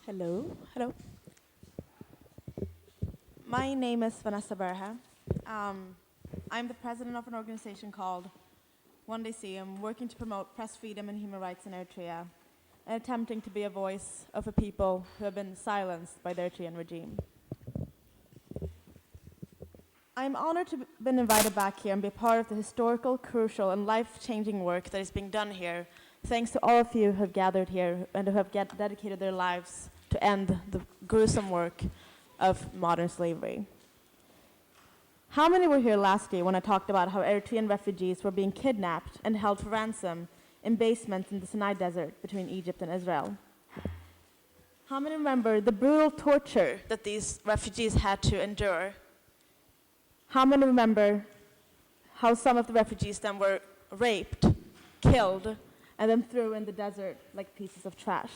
Hello. Hello. My name is Vanessa Berhe. I'm the president of an organization called One Day Seum, working to promote press freedom and human rights in Eritrea, and attempting to be a voice of a people who have been silenced by the Eritrean regime. I'm honored to have been invited back here and be part of the historical, crucial, and life-changing work that is being done here, thanks to all of you who have gathered here and who have dedicated their lives to end the gruesome work of modern slavery. How many were here last year when I talked about how Eritrean refugees were being kidnapped and held for ransom in basements in the Sinai Desert between Egypt and Israel? How many remember the brutal torture that these refugees had to endure? How many remember how some of the refugees then were raped, killed, and then threw in the desert like pieces of trash?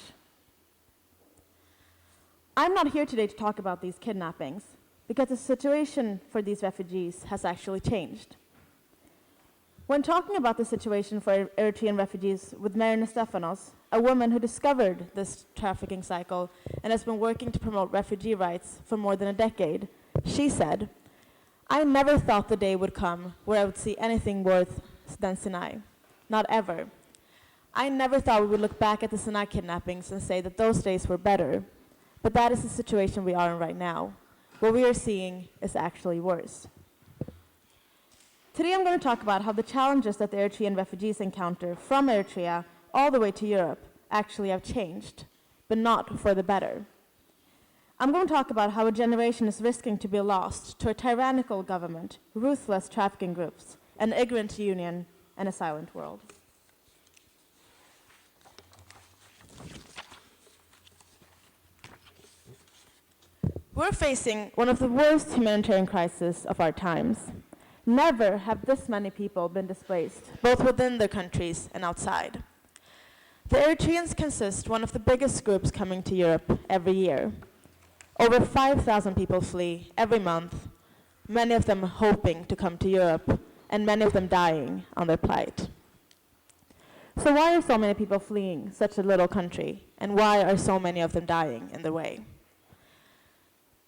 I'm not here today to talk about these kidnappings, because the situation for these refugees has actually changed. When talking about the situation for Eritrean refugees with Marina Stefanos, a woman who discovered this trafficking cycle and has been working to promote refugee rights for more than a decade, she said, "I never thought the day would come where I would see anything worse than Sinai. Not ever. I never thought we would look back at the Sinai kidnappings and say that those days were better. But that is the situation we are in right now. What we are seeing is actually worse." Today I'm going to talk about how the challenges that the Eritrean refugees encounter from Eritrea all the way to Europe actually have changed, but not for the better. I'm going to talk about how a generation is risking to be lost to a tyrannical government, ruthless trafficking groups, an ignorant union, and a silent world. We're facing one of the worst humanitarian crises of our times. Never have this many people been displaced, both within their countries and outside. The Eritreans consist one of the biggest groups coming to Europe every year. Over 5,000 people flee every month, many of them hoping to come to Europe, and many of them dying on their plight. So why are so many people fleeing such a little country, and why are so many of them dying in their way?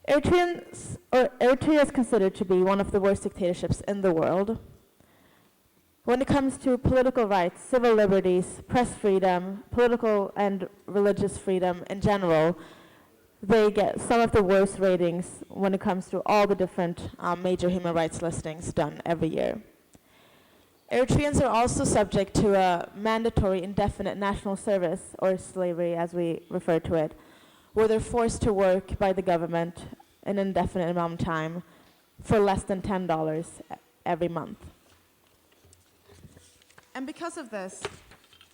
Eritrea is considered to be one of the worst dictatorships in the world. When it comes to political rights, civil liberties, press freedom, political and religious freedom in general, they get some of the worst ratings when it comes to all the different major human rights listings done every year. Eritreans are also subject to a mandatory indefinite national service, or slavery as we refer to it, where they're forced to work by the government an indefinite amount of time for less than $10 every month. And because of this,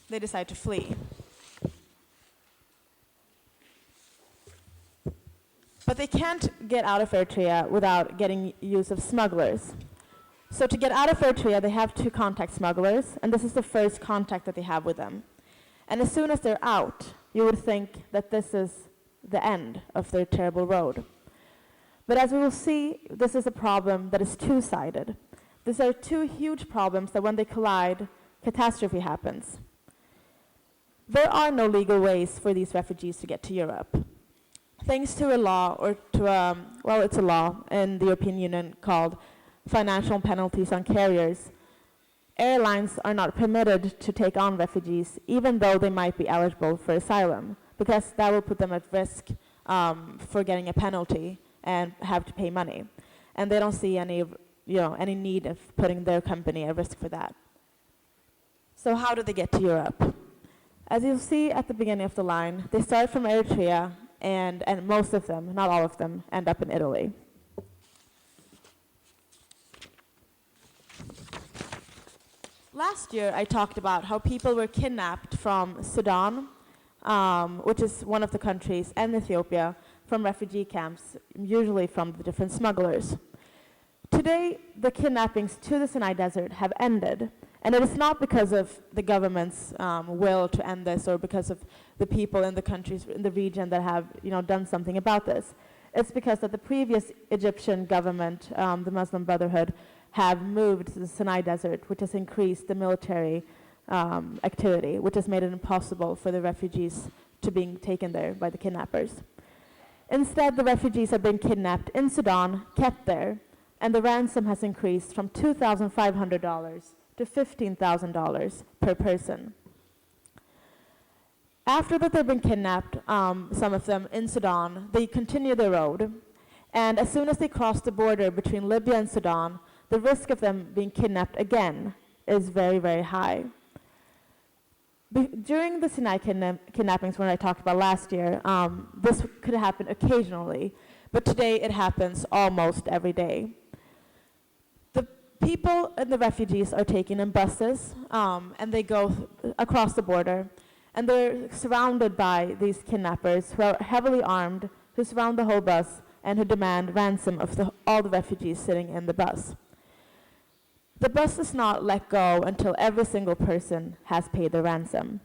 they decide to flee. But they can't get out of Eritrea without getting use of smugglers. So to get out of Eritrea, they have to contact smugglers, and this is the first contact that they have with them. And as soon as they're out, you would think that this is the end of their terrible road. But as we will see, this is a problem that is two-sided. These are two huge problems that when they collide, catastrophe happens. There are no legal ways for these refugees to get to Europe. Thanks to a law, or to it's a law in the European Union called financial penalties on carriers, airlines are not permitted to take on refugees, even though they might be eligible for asylum, because that will put them at risk for getting a penalty and have to pay money. And they don't see any need of putting their company at risk for that. So how do they get to Europe? As you'll see at the beginning of the line, they start from Eritrea, and most of them, not all of them, end up in Italy. Last year, I talked about how people were kidnapped from Sudan, which is one of the countries, and Ethiopia, from refugee camps, usually from the different smugglers. Today, the kidnappings to the Sinai Desert have ended, and it is not because of the government's will to end this, or because of the people in the countries, in the region that have done something about this. It's because that the previous Egyptian government, the Muslim Brotherhood, have moved to the Sinai Desert, which has increased the military activity, which has made it impossible for the refugees to being taken there by the kidnappers. Instead, the refugees have been kidnapped in Sudan, kept there, and the ransom has increased from $2,500 to $15,000 per person. After that they've been kidnapped, some of them in Sudan, they continue their road. And as soon as they cross the border between Libya and Sudan, the risk of them being kidnapped again is very, very high. During the Sinai kidnappings, when I talked about last year, this could happen occasionally, but today it happens almost every day. The people and the refugees are taken in buses, and they go across the border, and they're surrounded by these kidnappers who are heavily armed, who surround the whole bus, and who demand ransom of all the refugees sitting in the bus. The bus is not let go until every single person has paid the ransom.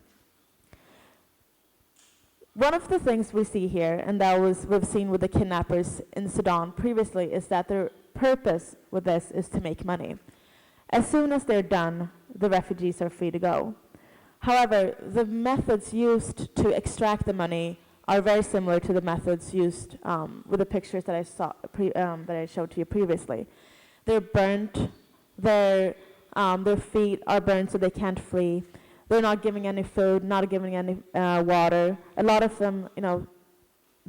One of the things we see here, and that we've seen with the kidnappers in Sudan previously, is that their purpose with this is to make money. As soon as they're done, the refugees are free to go. However, the methods used to extract the money are very similar to the methods used with the pictures that I showed to you previously. They're burnt. Their feet are burned so they can't flee. They're not giving any food, not giving any water. A lot of them,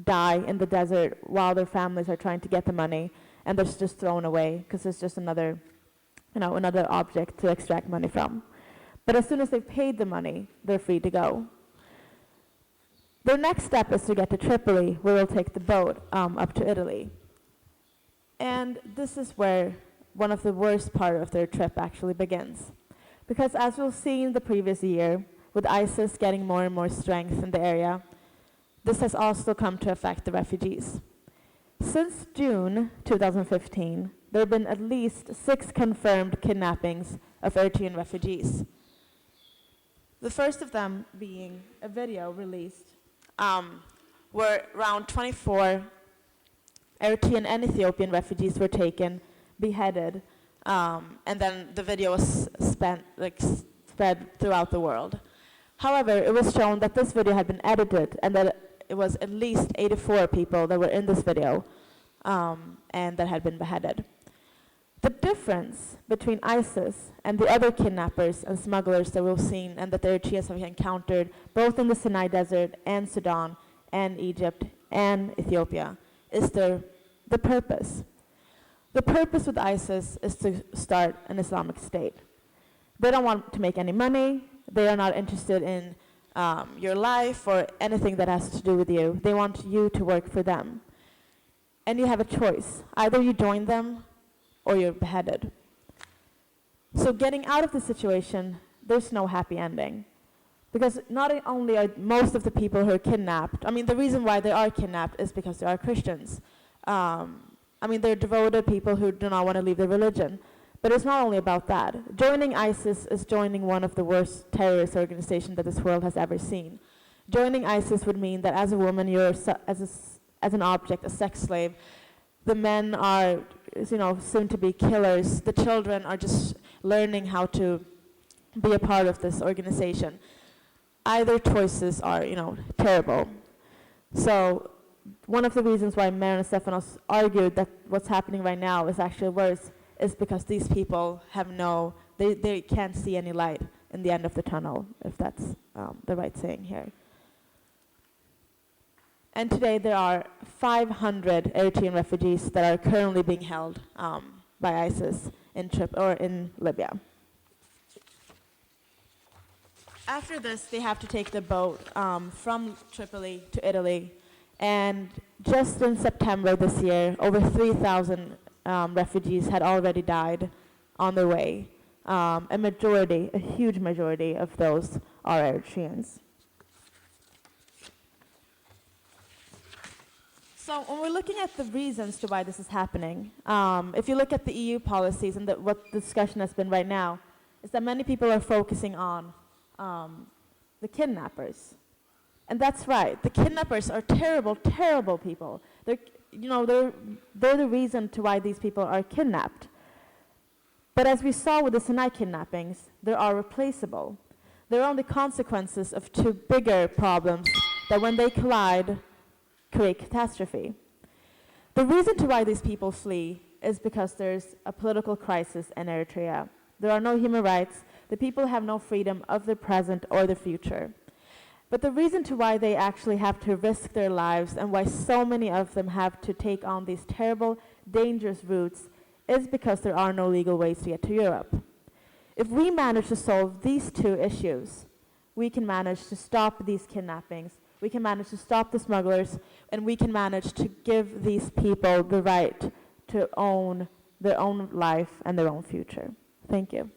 die in the desert while their families are trying to get the money, and they're just thrown away because it's just another object to extract money from. But as soon as they've paid the money, they're free to go. Their next step is to get to Tripoli, where they'll take the boat up to Italy. And this is where one of the worst part of their trip actually begins. Because as we'll see in the previous year, with ISIS getting more and more strength in the area, this has also come to affect the refugees. Since June 2015, there have been at least 6 confirmed kidnappings of Eritrean refugees. The first of them being a video released where around 24 Eritrean and Ethiopian refugees were taken, beheaded, and then the video was spread throughout the world. However, it was shown that this video had been edited and that it was at least 84 people that were in this video and that had been beheaded. The difference between ISIS and the other kidnappers and smugglers that we've seen and that the Eritreans have encountered both in the Sinai Desert and Sudan and Egypt and Ethiopia is the purpose. The purpose with ISIS is to start an Islamic State. They don't want to make any money. They are not interested in your life or anything that has to do with you. They want you to work for them. And you have a choice. Either you join them or you're beheaded. So getting out of the situation, there's no happy ending. Because not only are most of the people who are kidnapped, the reason why they are kidnapped is because they are Christians. They're devoted people who do not want to leave their religion. But it's not only about that. Joining ISIS is joining one of the worst terrorist organizations that this world has ever seen. Joining ISIS would mean that as a woman, you're as an object, a sex slave. The men are, soon to be killers. The children are just learning how to be a part of this organization. Either choices are, terrible. So one of the reasons why Mer and Stefanos argued that what's happening right now is actually worse is because these people have they can't see any light in the end of the tunnel, if that's the right saying here. And today there are 500 Eritrean refugees that are currently being held by ISIS in Libya. After this, they have to take the boat from Tripoli to Italy. And just in September this year, over 3,000 refugees had already died on their way. A huge majority of those are Eritreans. So when we're looking at the reasons to why this is happening, if you look at the EU policies and what the discussion has been right now, is that many people are focusing on the kidnappers. And that's right. The kidnappers are terrible, terrible people. They're the reason to why these people are kidnapped. But as we saw with the Sinai kidnappings, they are replaceable. They're only consequences of 2 bigger problems that when they collide, create catastrophe. The reason to why these people flee is because there's a political crisis in Eritrea. There are no human rights. The people have no freedom of the present or the future. But the reason to why they actually have to risk their lives and why so many of them have to take on these terrible, dangerous routes is because there are no legal ways to get to Europe. If we manage to solve these two issues, we can manage to stop these kidnappings, we can manage to stop the smugglers, and we can manage to give these people the right to own their own life and their own future. Thank you.